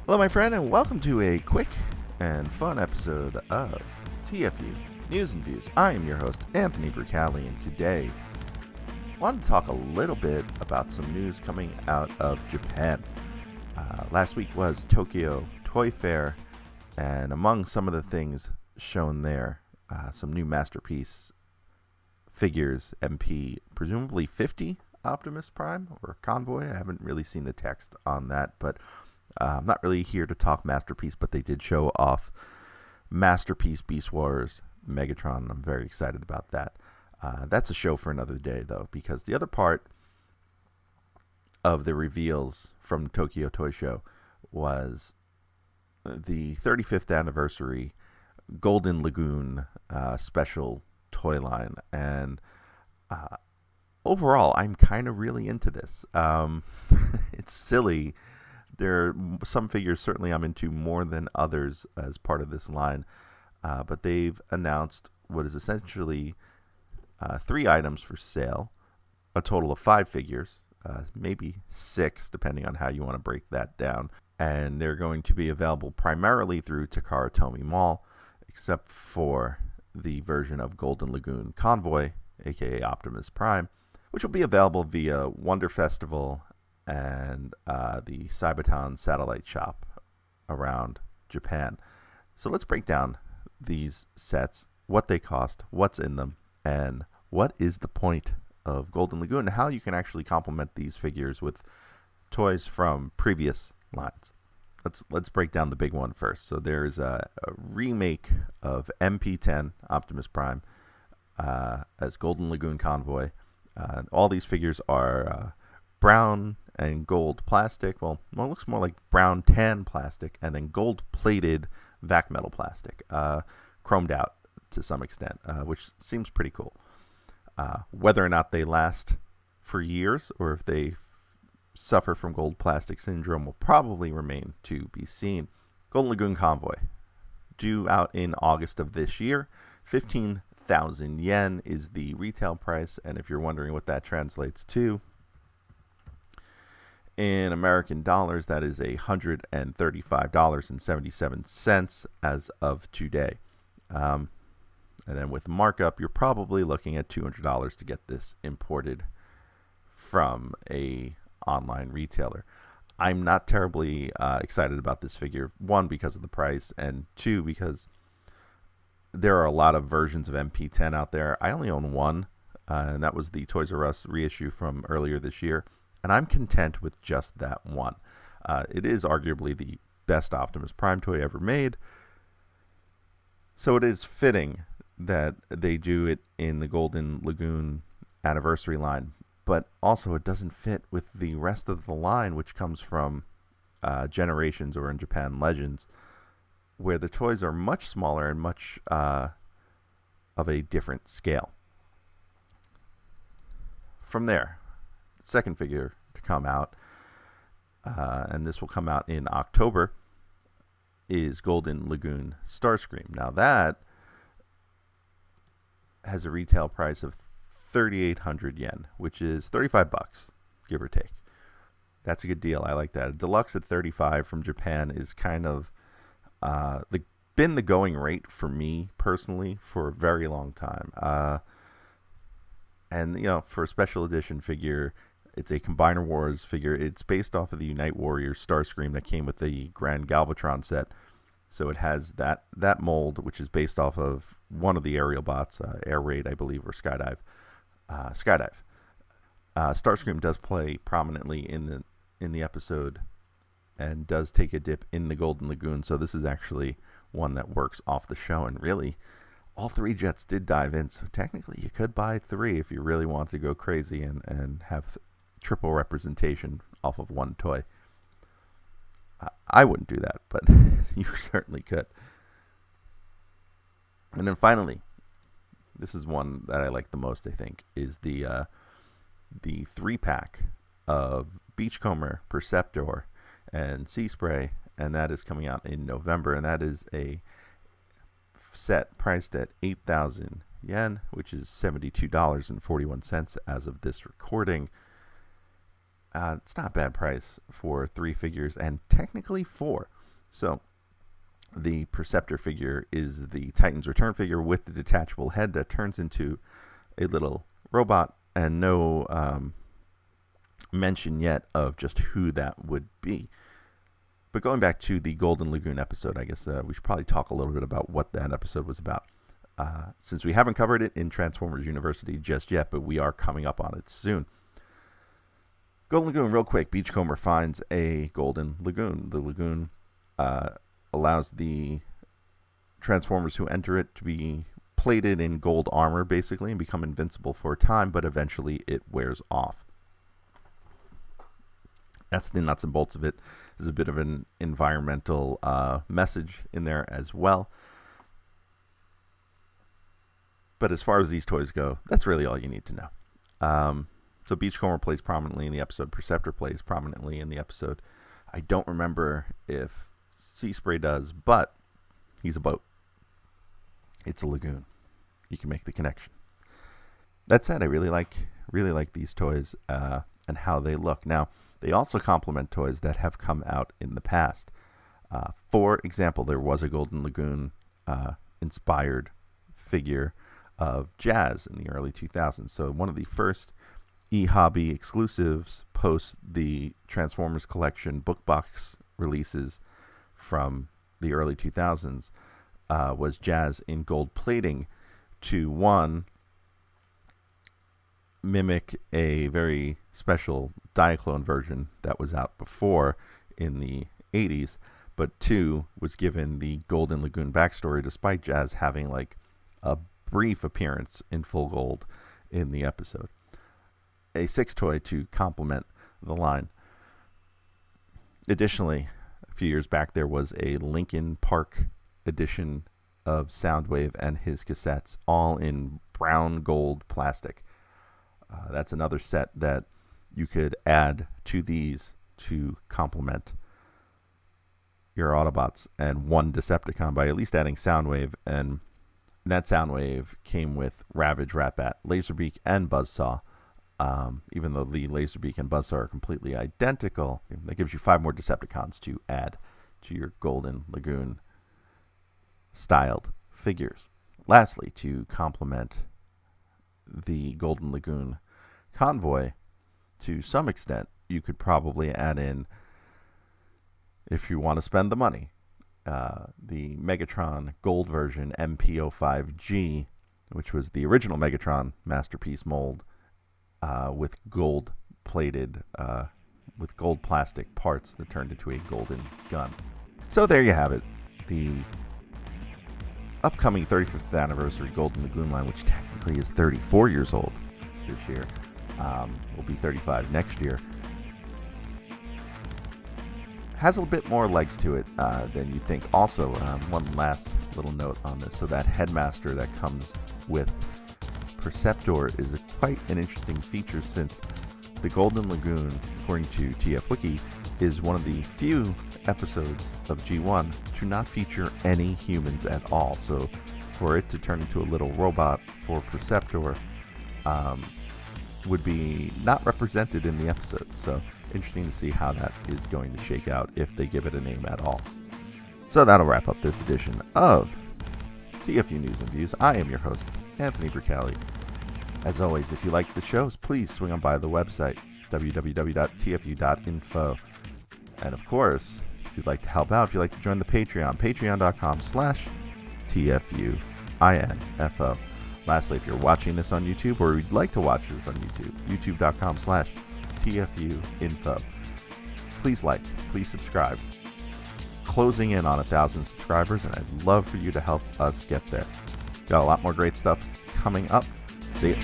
Hello, my friend, and welcome to a quick and fun episode of TFU News and Views. I am your host, Anthony Brucali, and today I wanted to talk a little bit about some news coming out of Japan. Last week was Tokyo Toy Fair, and among some of the things shown there, some new Masterpiece figures, MP, presumably 50 Optimus Prime or Convoy. I haven't really seen the text on that, but I'm not really here to talk Masterpiece, but they did show off Masterpiece Beast Wars Megatron, and I'm very excited about that. That's a show for another day, though, because the other part of the reveals from Tokyo Toy Show was the 35th anniversary Golden Lagoon special toy line, and overall, I'm kind of really into this. It's silly. There are some figures certainly I'm into more than others as part of this line, but they've announced what is essentially 3 items for sale, a total of 5 figures, maybe 6 depending on how you want to break that down, and they're going to be available primarily through Takara Tomy Mall, except for the version of Golden Lagoon Convoy, aka Optimus Prime, which will be available via Wonder Festival and the Cybertown satellite shop around Japan. So let's break down these sets, what they cost, what's in them, and what is the point of Golden Lagoon, and how you can actually complement these figures with toys from previous lines. Let's break down the big one first. So there's a remake of MP10 Optimus Prime as Golden Lagoon Convoy. All these figures are brown and gold plastic. Well, it looks more like brown tan plastic, and then gold plated vac metal plastic, chromed out to some extent, which seems pretty cool. Whether or not they last for years or if they suffer from gold plastic syndrome will probably remain to be seen. Golden Lagoon Convoy, due out in August of this year. 15,000 yen is the retail price, and if you're wondering what that translates to in American dollars, that is $135.77 as of today. And then with markup, you're probably looking at $200 to get this imported from a online retailer. I'm not terribly excited about this figure, 1, because of the price, and 2, because there are a lot of versions of MP10 out there. I only own one, and that was the Toys R Us reissue from earlier this year, and I'm content with just that one. It is arguably the best Optimus Prime toy ever made, so it is fitting that they do it in the Golden Lagoon anniversary line, but also it doesn't fit with the rest of the line, which comes from Generations, or in Japan, Legends, where the toys are much smaller and much of a different scale. From there, the second figure to come out, and this will come out in October, is Golden Lagoon Starscream. Now that has a retail price of 3,800 yen, which is $35, give or take. That's a good deal. I like that. A deluxe at 35 from Japan is kind of been the going rate for me personally for a very long time. And for a special edition figure, it's a Combiner Wars figure. It's based off of the Unite Warriors Starscream that came with the Grand Galvatron set. So it has that mold, which is based off of one of the aerial bots, Air Raid, I believe, or Skydive. Starscream does play prominently in the episode, and does take a dip in the Golden Lagoon. So this is actually one that works off the show. And really, all 3 jets did dive in. So technically, you could buy 3 if you really want to go crazy and have triple representation off of one toy. I wouldn't do that, but you certainly could. And then finally, this is one that I like the most, I think, is the 3-pack of Beachcomber, Perceptor, and Sea Spray, and that is coming out in November, and that is a set priced at 8,000 yen, which is $72.41 as of this recording. It's not a bad price for 3 figures, and technically 4. So the Perceptor figure is the Titan's Return figure with the detachable head that turns into a little robot, and no mention yet of just who that would be. But going back to the Golden Lagoon episode, I guess we should probably talk a little bit about what that episode was about. Since we haven't covered it in Transformers University just yet, but we are coming up on it soon. Golden Lagoon, real quick. Beachcomber finds a Golden Lagoon. The lagoon allows the Transformers who enter it to be plated in gold armor, basically, and become invincible for a time, but eventually it wears off. That's the nuts and bolts of it. There's a bit of an environmental message in there as well. But as far as these toys go, that's really all you need to know. So Beachcomber plays prominently in the episode. Perceptor plays prominently in the episode. I don't remember if Sea Spray does, but he's a boat. It's a lagoon. You can make the connection. That said, I really like these toys and how they look. Now, they also complement toys that have come out in the past. For example, there was a Golden Lagoon inspired figure of Jazz in the early 2000s. So one of the first eHobby exclusives post the Transformers collection book box releases from the early 2000s was Jazz in gold plating to, one, mimic a very special Diaclone version that was out before in the 80s, but two, was given the Golden Lagoon backstory despite Jazz having like a brief appearance in full gold in the episode. A 6 toy to complement the line. Additionally, a few years back there was a Linkin Park edition of Soundwave and his cassettes, all in brown gold plastic. That's another set that you could add to these to complement your Autobots and one Decepticon by at least adding Soundwave, and that Soundwave came with Ravage, Ratbat, Laserbeak, and Buzzsaw. Even though the Laserbeak and Buzzsaw are completely identical, that gives you 5 more Decepticons to add to your Golden Lagoon styled figures. Lastly, to complement the Golden Lagoon convoy, to some extent, you could probably add in, if you want to spend the money, the Megatron gold version MP05G, which was the original Megatron masterpiece mold, with gold plated, with gold plastic parts that turned into a golden gun. So there you have it. The upcoming 35th anniversary Golden Lagoon line, which technically is 34 years old this year, will be 35 next year, has a bit more legs to it than you think. Also, one last little note on this. So that headmaster that comes with Perceptor is quite an interesting feature, since the Golden Lagoon, according to TF Wiki, is one of the few episodes of G1 to not feature any humans at all. So for it to turn into a little robot for Perceptor would be not represented in the episode. So interesting to see how that is going to shake out if they give it a name at all. So that'll wrap up this edition of TFU News and Views. I am your host, Anthony Bricali. As always, if you like the shows, please swing on by the website, www.tfu.info. And of course, if you'd like to help out, if you'd like to join the Patreon, patreon.com/TFU.INFO. Lastly, if you're watching this on YouTube or you'd like to watch this on YouTube, youtube.com/TFU.INFO. Please like, please subscribe. Closing in on 1,000 subscribers, and I'd love for you to help us get there. Got a lot more great stuff coming up. See ya.